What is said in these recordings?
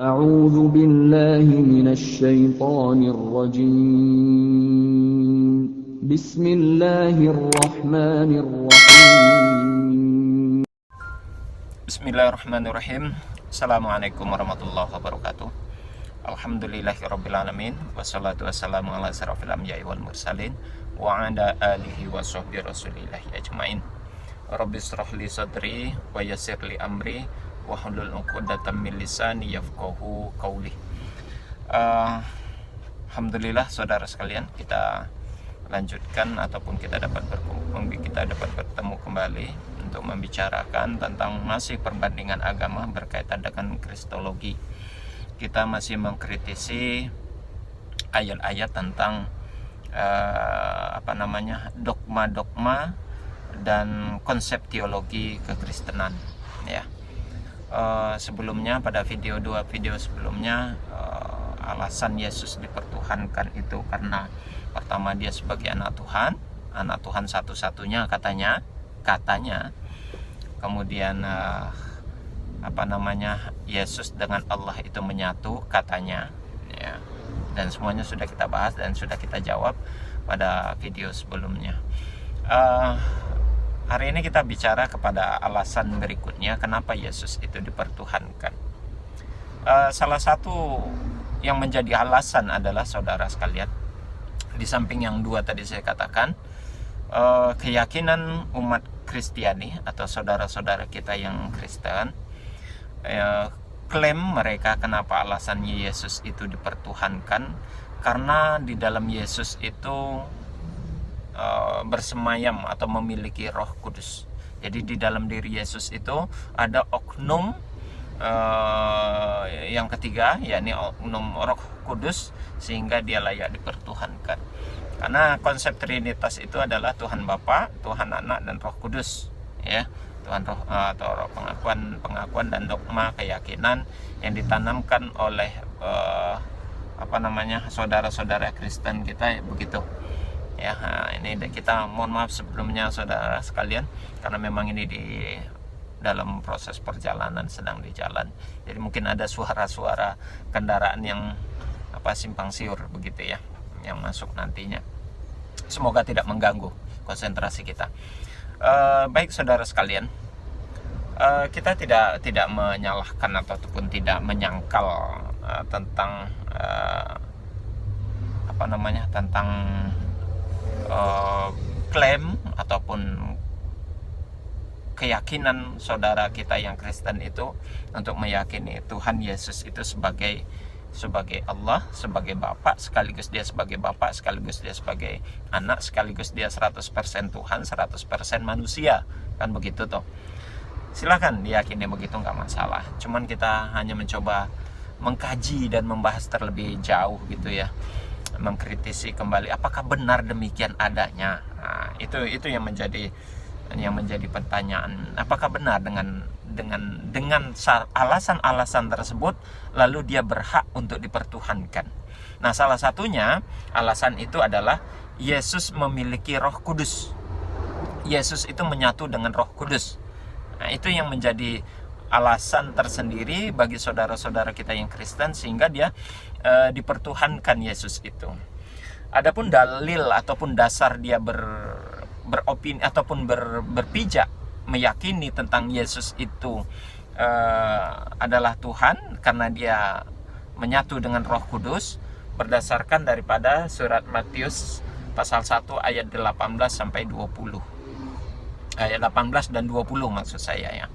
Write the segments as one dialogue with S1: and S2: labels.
S1: أعوذ بالله من الشيطان الرجيم بسم الله الرحمن الرحيم
S2: Bismillahirrahmanirrahim. Assalamualaikum warahmatullahi wabarakatuh. Alhamdulillahirrabbilalamin. Wassalatu wassalamu ala asrafil anbiya'i wal mursalin wa ala alihi wa sahbihi rasulillahi ajmain. Rabbi shrah li sadri wa yassir li amri wa hlul 'uqdatam min lisani yafqahu qawli. Alhamdulillah saudara sekalian, kita lanjutkan ataupun kita dapat bertemu kembali untuk membicarakan tentang masih perbandingan agama berkaitan dengan kristologi. Kita masih mengkritisi ayat-ayat tentang dogma-dogma dan konsep teologi kekristenan, ya. Sebelumnya pada dua video sebelumnya, alasan Yesus dipertuhankan itu karena pertama dia sebagai anak Tuhan satu-satunya katanya. Kemudian Yesus dengan Allah itu menyatu katanya, ya. Dan semuanya sudah kita bahas dan sudah kita jawab pada video sebelumnya. Hari ini kita bicara kepada alasan berikutnya kenapa Yesus itu dipertuhankan. Salah satu yang menjadi alasan adalah, saudara sekalian, di samping yang dua tadi saya katakan, keyakinan umat Kristiani atau saudara-saudara kita yang Kristen, klaim mereka kenapa alasannya Yesus itu dipertuhankan, karena di dalam Yesus itu bersemayam atau memiliki Roh Kudus. Jadi di dalam diri Yesus itu ada oknum yang ketiga, yakni oknum Roh Kudus, sehingga dia layak dipertuhankan. Karena konsep Trinitas itu adalah Tuhan Bapa, Tuhan Anak, dan Roh Kudus, ya. Tuhan Roh atau pengakuan dan dogma keyakinan yang ditanamkan oleh saudara-saudara Kristen kita, begitu. Ya, ini kita mohon maaf sebelumnya saudara sekalian, karena memang ini di dalam proses perjalanan, sedang di jalan. Jadi mungkin ada suara-suara kendaraan yang simpang siur begitu, ya, yang masuk nantinya. Semoga tidak mengganggu konsentrasi kita. Baik saudara sekalian, kita tidak menyalahkan ataupun tidak menyangkal tentang klaim ataupun keyakinan saudara kita yang Kristen itu untuk meyakini Tuhan Yesus itu sebagai Allah, sebagai Bapa, sekaligus dia sebagai Bapa, sekaligus dia sebagai Anak, sekaligus dia 100% Tuhan, 100% manusia, kan begitu toh. Silakan diyakini begitu, nggak masalah. Cuman kita hanya mencoba mengkaji dan membahas terlebih jauh gitu, ya, mengkritisi kembali apakah benar demikian adanya. Nah, itu yang menjadi pertanyaan. Apakah benar dengan alasan-alasan tersebut lalu dia berhak untuk dipertuhankan? Nah, salah satunya alasan itu adalah Yesus memiliki Roh Kudus. Yesus itu menyatu dengan Roh Kudus. Nah, itu yang menjadi alasan tersendiri bagi saudara-saudara kita yang Kristen sehingga dia dipertuhankan Yesus itu. Adapun dalil ataupun dasar dia beropini ataupun berpijak meyakini tentang Yesus itu adalah Tuhan karena dia menyatu dengan Roh Kudus, berdasarkan daripada surat Matius pasal 1 ayat 18 sampai 20. Ayat 18 dan 20 maksud saya, ya.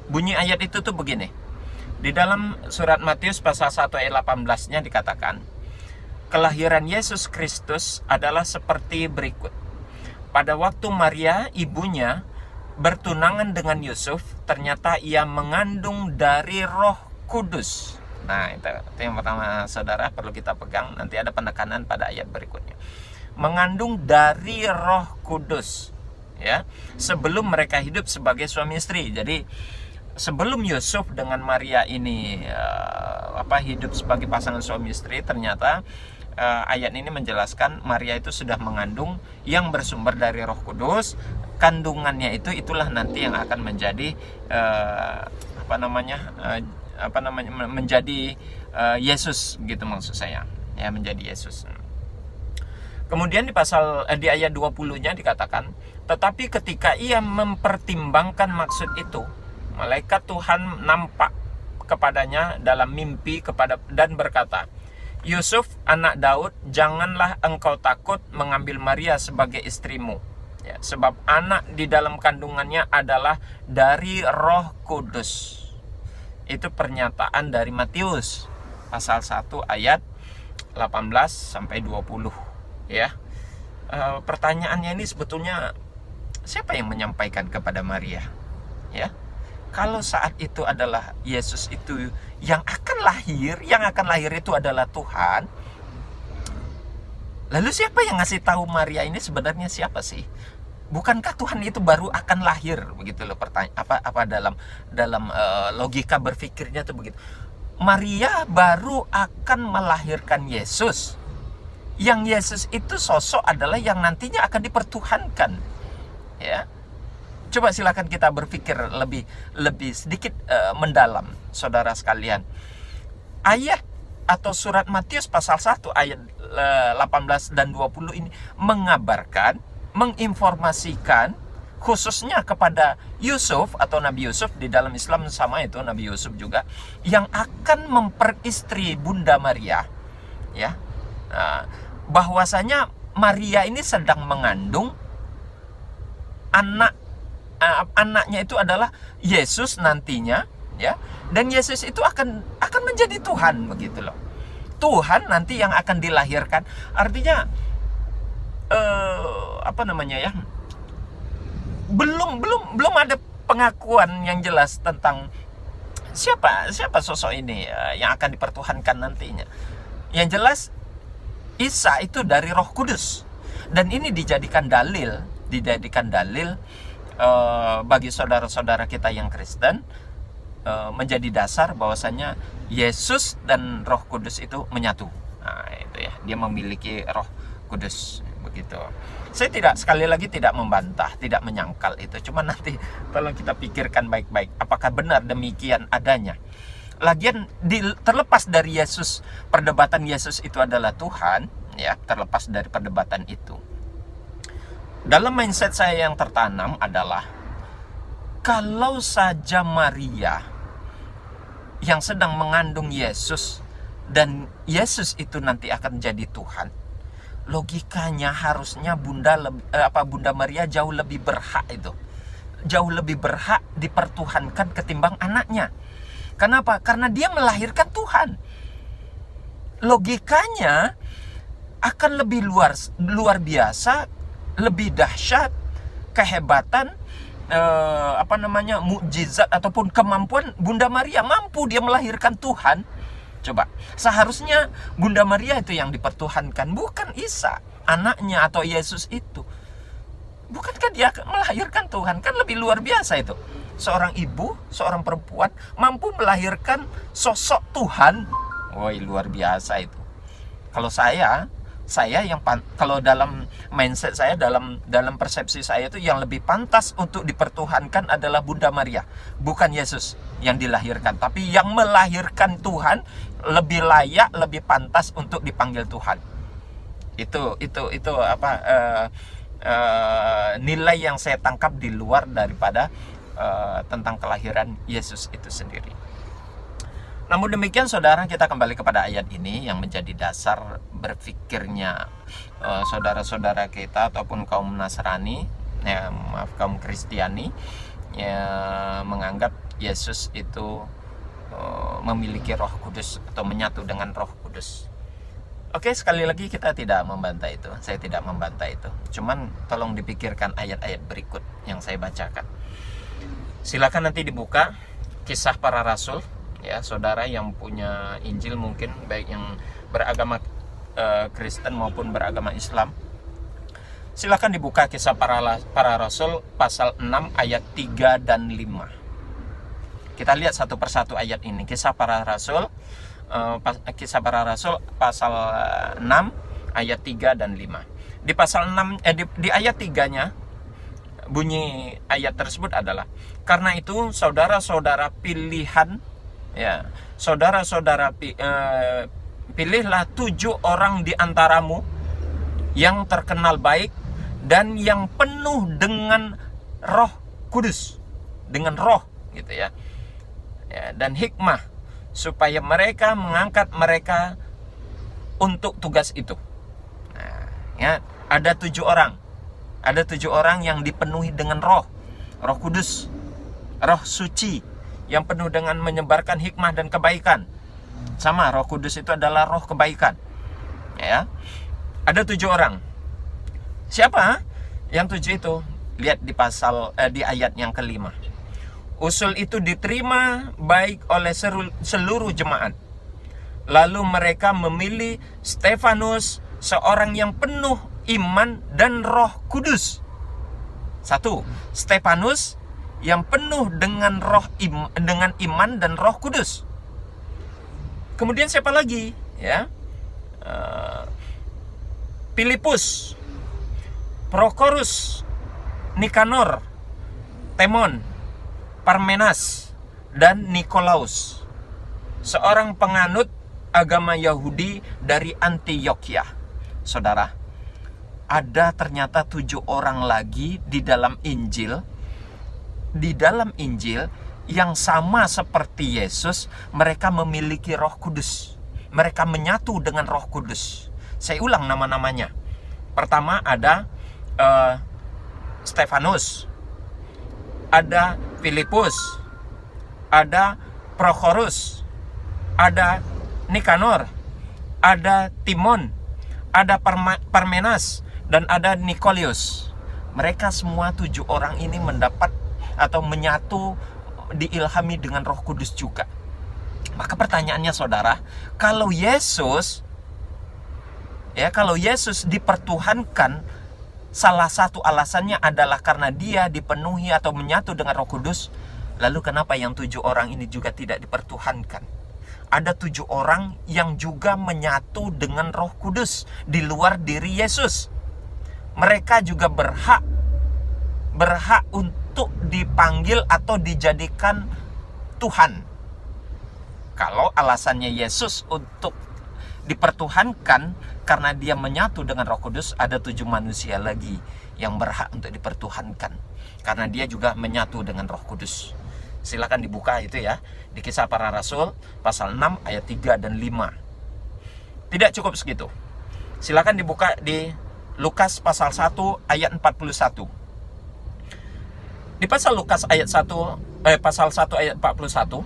S2: Bunyi ayat itu tuh begini. Di dalam surat Matius pasal 1 ayat 18-nya dikatakan, kelahiran Yesus Kristus adalah seperti berikut. Pada waktu Maria, ibunya, bertunangan dengan Yusuf, ternyata ia mengandung dari Roh Kudus. Nah, itu yang pertama, saudara, perlu kita pegang. Nanti ada penekanan pada ayat berikutnya. Mengandung dari Roh Kudus, ya, sebelum mereka hidup sebagai suami istri. Jadi sebelum Yusuf dengan Maria ini hidup sebagai pasangan suami istri, ternyata ayat ini menjelaskan Maria itu sudah mengandung yang bersumber dari Roh Kudus. Kandungannya itulah nanti yang akan menjadi menjadi Yesus gitu maksud saya. Ya, menjadi Yesus. Kemudian di ayat 20-nya dikatakan, tetapi ketika ia mempertimbangkan maksud itu, malaikat Tuhan nampak kepadanya dalam mimpi dan berkata, Yusuf, anak Daud, janganlah engkau takut mengambil Maria sebagai istrimu. Ya, sebab anak di dalam kandungannya adalah dari Roh Kudus. Itu pernyataan dari Matius pasal 1 ayat 18 sampai 20. Ya. Pertanyaannya ini sebetulnya siapa yang menyampaikan kepada Maria? Ya. Kalau saat itu adalah Yesus itu yang akan lahir itu adalah Tuhan. Lalu siapa yang ngasih tahu Maria ini sebenarnya siapa sih? Bukankah Tuhan itu baru akan lahir, begitu loh pertanyaan dalam logika berpikirnya tuh begitu. Maria baru akan melahirkan Yesus. Yang Yesus itu sosok adalah yang nantinya akan dipertuhankan. Ya. Coba silakan kita berpikir lebih sedikit mendalam, saudara sekalian. Ayat atau surat Matius pasal 1 ayat 18 dan 20 ini menginformasikan khususnya kepada Yusuf atau Nabi Yusuf, di dalam Islam sama itu Nabi Yusuf juga, yang akan memperistri Bunda Maria, ya. Bahwasanya Maria ini sedang mengandung anaknya itu adalah Yesus nantinya, ya. Dan Yesus itu akan menjadi Tuhan, begitu loh. Tuhan nanti yang akan dilahirkan. Artinya belum ada pengakuan yang jelas tentang siapa sosok ini yang akan dipertuhankan nantinya. Yang jelas Isa itu dari Roh Kudus, dan ini dijadikan dalil bagi saudara-saudara kita yang Kristen, menjadi dasar bahwasanya Yesus dan Roh Kudus itu menyatu. Nah, itu ya, dia memiliki Roh Kudus, begitu. Saya sekali lagi tidak membantah, tidak menyangkal itu. Cuma nanti tolong kita pikirkan baik-baik, apakah benar demikian adanya. Lagian terlepas dari Yesus, perdebatan Yesus itu adalah Tuhan, ya, terlepas dari perdebatan itu. Dalam mindset saya yang tertanam adalah, kalau saja Maria yang sedang mengandung Yesus dan Yesus itu nanti akan jadi Tuhan, logikanya harusnya Bunda Maria jauh lebih berhak dipertuhankan ketimbang anaknya. Kenapa? Karena dia melahirkan Tuhan. Logikanya akan lebih luar biasa, lebih dahsyat, kehebatan, mukjizat ataupun kemampuan Bunda Maria, mampu dia melahirkan Tuhan. Coba, seharusnya Bunda Maria itu yang dipertuhankan, bukan Isa, anaknya atau Yesus itu. Bukankah dia melahirkan Tuhan? Kan lebih luar biasa itu. Seorang ibu, seorang perempuan mampu melahirkan sosok Tuhan. Woi, luar biasa itu. Kalau kalau dalam mindset saya, dalam persepsi saya itu, yang lebih pantas untuk dipertuhankan adalah Bunda Maria, bukan Yesus yang dilahirkan, tapi yang melahirkan Tuhan lebih layak, lebih pantas untuk dipanggil Tuhan. Itu nilai yang saya tangkap di luar daripada tentang kelahiran Yesus itu sendiri. Namun demikian, saudara, kita kembali kepada ayat ini yang menjadi dasar berpikirnya saudara-saudara kita ataupun kaum Nasrani, kaum Kristiani, menganggap Yesus itu memiliki Roh Kudus atau menyatu dengan Roh Kudus. Oke, sekali lagi kita tidak membantah itu. Saya tidak membantah itu. Cuman tolong dipikirkan ayat-ayat berikut yang saya bacakan. Silakan nanti dibuka Kisah Para Rasul, ya, saudara yang punya Injil, mungkin baik yang beragama Kristen maupun beragama Islam. Silakan dibuka Kisah Para Rasul pasal 6 ayat 3 dan 5. Kita lihat satu persatu ayat ini. Kisah Para Rasul pasal 6 ayat 3 dan 5. Di pasal 6 di ayat 3-nya, bunyi ayat tersebut adalah, karena itu saudara-saudara pilihan, Ya, saudara-saudara, pilihlah 7 orang di antaramu yang terkenal baik dan yang penuh dengan Roh Kudus, dengan roh gitu ya, dan hikmah, supaya mereka mengangkat mereka untuk tugas itu. Nah, ya, ada 7 orang. Ada 7 orang yang dipenuhi dengan Roh Kudus, Roh suci, yang penuh dengan menyebarkan hikmah dan kebaikan. Sama, Roh Kudus itu adalah roh kebaikan. Ya. Ada 7 orang. Siapa yang 7 itu? Lihat di di ayat yang kelima. Usul itu diterima baik oleh seluruh jemaat. Lalu mereka memilih Stefanus, seorang yang penuh iman dan Roh Kudus. 1. Stefanus yang penuh dengan dengan iman dan Roh Kudus. Kemudian siapa lagi? Ya, Filipus, Prokorus, Nikanor, Timon, Parmenas, dan Nikolaus, seorang penganut agama Yahudi dari Antioquia. Saudara, ada ternyata 7 orang lagi di dalam Injil yang sama seperti Yesus. Mereka memiliki Roh Kudus, mereka menyatu dengan Roh Kudus. Saya ulang nama-namanya. Pertama ada Stefanus, ada Filipus, ada Prokorus, ada Nikanor, ada Timon, ada Parmenas, dan ada Nikolaus. Mereka semua 7 orang ini mendapat atau menyatu, diilhami dengan Roh Kudus juga. Maka pertanyaannya saudara, kalau Yesus dipertuhankan, salah satu alasannya adalah karena dia dipenuhi atau menyatu dengan Roh Kudus. Lalu kenapa yang 7 orang ini juga tidak dipertuhankan? Ada 7 orang yang juga menyatu dengan Roh Kudus di luar diri Yesus. Mereka juga berhak untuk dipanggil atau dijadikan Tuhan. Kalau alasannya Yesus untuk dipertuhankan karena dia menyatu dengan Roh Kudus, ada 7 manusia lagi yang berhak untuk dipertuhankan karena dia juga menyatu dengan Roh Kudus. Silakan dibuka itu ya, di Kisah Para Rasul pasal 6 ayat 3 dan 5. Tidak cukup segitu. Silakan dibuka di Lukas pasal 1 ayat 41. Di pasal Lukas pasal 1 ayat 41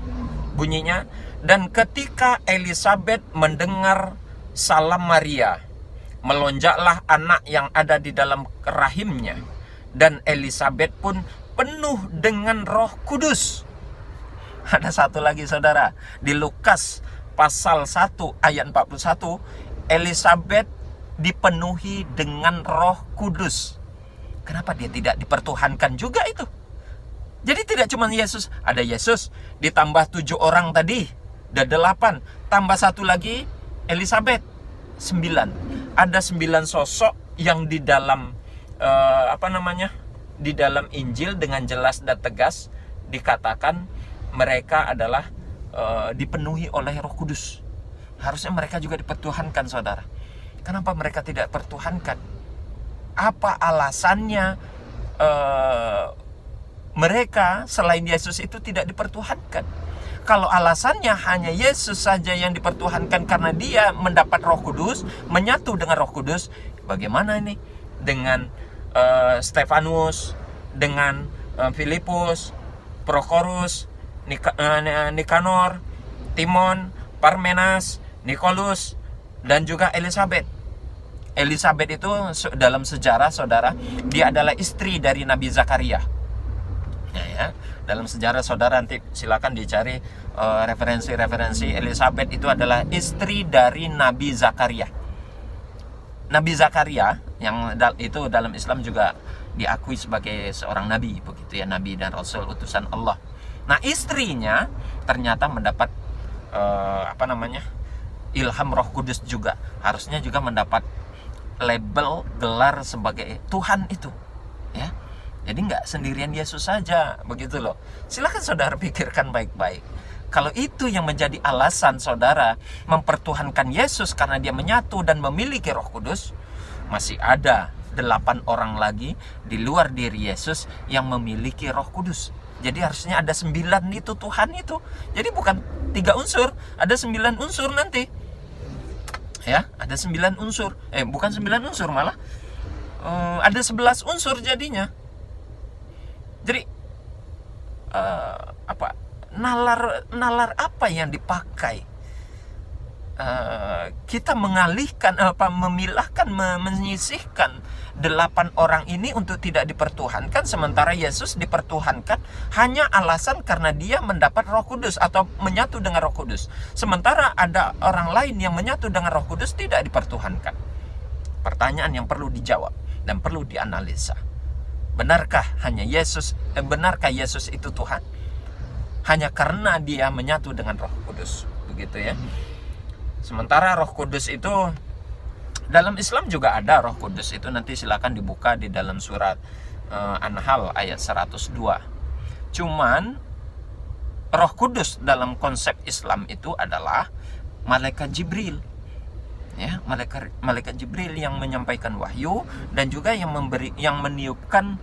S2: bunyinya, dan ketika Elisabet mendengar salam Maria, melonjaklah anak yang ada di dalam rahimnya, dan Elisabet pun penuh dengan Roh Kudus. Ada satu lagi saudara, di Lukas pasal 1 ayat 41, Elisabet dipenuhi dengan Roh Kudus. Kenapa dia tidak dipertuhankan juga itu? Jadi tidak cuma Yesus, ada Yesus ditambah 7 orang tadi, ada 8, tambah 1 lagi Elisabet, 9. Ada 9 sosok yang di dalam di dalam Injil dengan jelas dan tegas dikatakan mereka adalah dipenuhi oleh Roh Kudus. Harusnya mereka juga dipertuhankan, saudara. Kenapa mereka tidak pertuhankan? Apa alasannya mereka selain Yesus itu tidak dipertuhankan? Kalau alasannya hanya Yesus saja yang dipertuhankan karena dia mendapat Roh Kudus, menyatu dengan Roh Kudus, bagaimana ini dengan Stefanus, dengan Filipus, Prokorus, Nikanor, Timon, Parmenas, Nikolaus, dan juga Elisabet. Elisabet itu dalam sejarah saudara, dia adalah istri dari Nabi Zakaria. Ya, dalam sejarah saudara nanti silakan dicari referensi-referensi. Elisabet itu adalah istri dari Nabi Zakaria. Nabi Zakaria yang itu dalam Islam juga diakui sebagai seorang nabi, begitu ya, nabi dan rasul utusan Allah. Nah, istrinya ternyata mendapat ilham Roh Kudus juga, harusnya juga mendapat label gelar sebagai Tuhan itu, ya. Jadi nggak sendirian Yesus saja, begitu loh. Silakan saudara pikirkan baik-baik. Kalau itu yang menjadi alasan saudara mempertuhankan Yesus karena dia menyatu dan memiliki Roh Kudus, masih ada 8 orang lagi di luar diri Yesus yang memiliki Roh Kudus. Jadi harusnya ada 9 itu Tuhan itu. Jadi bukan 3 unsur, ada 9 unsur nanti. Ya, ada 9 unsur. Bukan 9 unsur malah. Ada 11 unsur jadinya. Jadi nalar apa yang dipakai? Kita mengalihkan memilahkan, menyisihkan 8 orang ini untuk tidak dipertuhankan, sementara Yesus dipertuhankan hanya alasan karena dia mendapat Roh Kudus atau menyatu dengan Roh Kudus. Sementara ada orang lain yang menyatu dengan Roh Kudus tidak dipertuhankan. Pertanyaan yang perlu dijawab dan perlu dianalisa. Benarkah Yesus itu Tuhan? Hanya karena dia menyatu dengan Roh Kudus, begitu ya. Sementara Roh Kudus itu dalam Islam juga ada Roh Kudus itu, nanti silakan dibuka di dalam surat An-Nahl ayat 102. Cuman Roh Kudus dalam konsep Islam itu adalah malaikat Jibril. Ya, malaikat Jibril yang menyampaikan wahyu dan juga yang meniupkan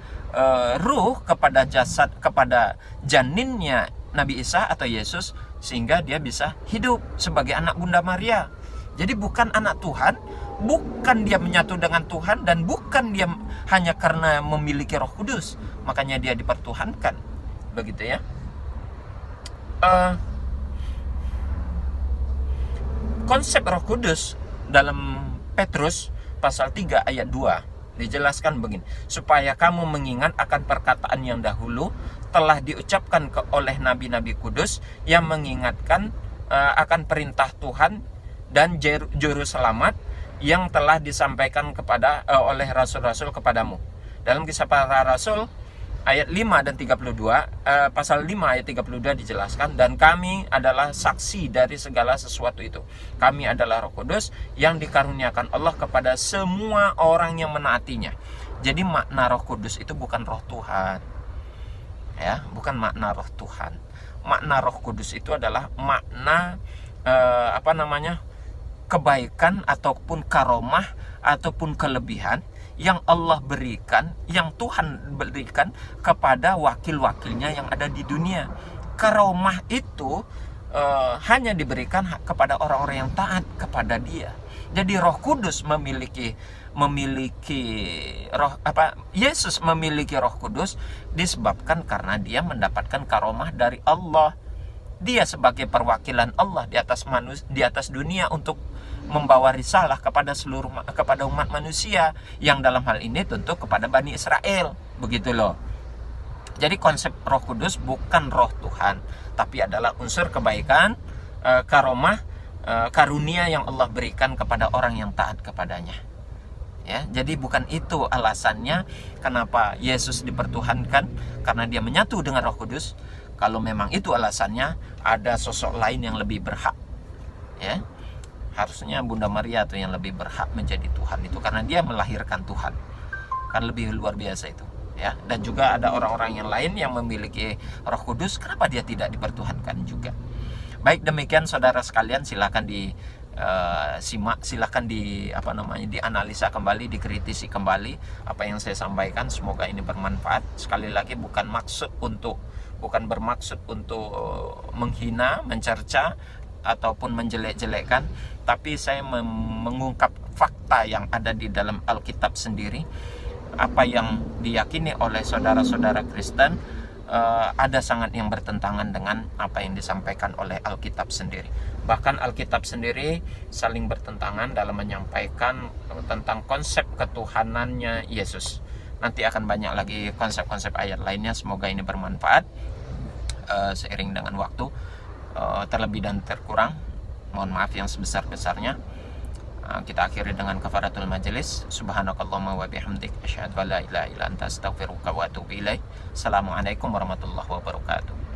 S2: ruh kepada jasad, kepada janinnya Nabi Isa atau Yesus, sehingga dia bisa hidup sebagai anak Bunda Maria. Jadi bukan anak Tuhan, bukan dia menyatu dengan Tuhan, dan bukan dia hanya karena memiliki Roh Kudus makanya dia dipertuhankan, begitu ya. Konsep Roh Kudus dalam Petrus pasal 3 ayat 2 dijelaskan begini, supaya kamu mengingat akan perkataan yang dahulu telah diucapkan oleh nabi-nabi kudus yang mengingatkan akan perintah Tuhan dan juru selamat yang telah disampaikan oleh rasul-rasul kepadamu. Dalam Kisah Para Rasul ayat 5 dan 32, pasal 5 ayat 32 dijelaskan, dan kami adalah saksi dari segala sesuatu itu. Kami adalah Roh Kudus yang dikaruniakan Allah kepada semua orang yang menaatinya. Jadi makna Roh Kudus itu bukan roh Tuhan. Ya, bukan makna roh Tuhan. Makna Roh Kudus itu adalah makna kebaikan ataupun karomah ataupun kelebihan yang Allah berikan, yang Tuhan berikan kepada wakil-wakilnya yang ada di dunia. Karomah itu hanya diberikan kepada orang-orang yang taat kepada Dia. Jadi Roh Kudus memiliki Yesus memiliki Roh Kudus disebabkan karena dia mendapatkan karomah dari Allah. Dia sebagai perwakilan Allah di atas dunia untuk membawa risalah kepada umat manusia, yang dalam hal ini tentu kepada Bani Israel, begitu loh. Jadi konsep Roh Kudus bukan roh Tuhan, tapi adalah unsur kebaikan, karomah, karunia yang Allah berikan kepada orang yang taat kepadanya. Ya, jadi bukan itu alasannya kenapa Yesus dipertuhankan, karena dia menyatu dengan Roh Kudus. Kalau memang itu alasannya, ada sosok lain yang lebih berhak. Ya, harusnya Bunda Maria itu yang lebih berhak menjadi Tuhan itu, karena dia melahirkan Tuhan. Kan lebih luar biasa itu. Ya, dan juga ada orang-orang yang lain yang memiliki Roh Kudus, kenapa dia tidak dipertuhankan juga? Baik, demikian saudara sekalian, silakan simak, silakan dianalisa kembali, dikritisi kembali apa yang saya sampaikan. Semoga ini bermanfaat. Sekali lagi bukan bermaksud untuk menghina, mencerca ataupun menjelek-jelekkan, tapi saya mengungkap fakta yang ada di dalam Alkitab sendiri. Apa yang diyakini oleh saudara-saudara Kristen ada sangat yang bertentangan dengan apa yang disampaikan oleh Alkitab sendiri. Bahkan Alkitab sendiri saling bertentangan dalam menyampaikan tentang konsep ketuhanannya Yesus. Nanti akan banyak lagi konsep-konsep ayat lainnya. Semoga ini bermanfaat seiring dengan waktu. Terlebih dan terkurang, mohon maaf yang sebesar-besarnya. Kita akhiri dengan kafaratul majelis. Subhanakallahumma wa bihamdik, asyhadu an la ilaha illa anta, astaghfiruka wa atubu ilaik. Assalamualaikum warahmatullahi wabarakatuh.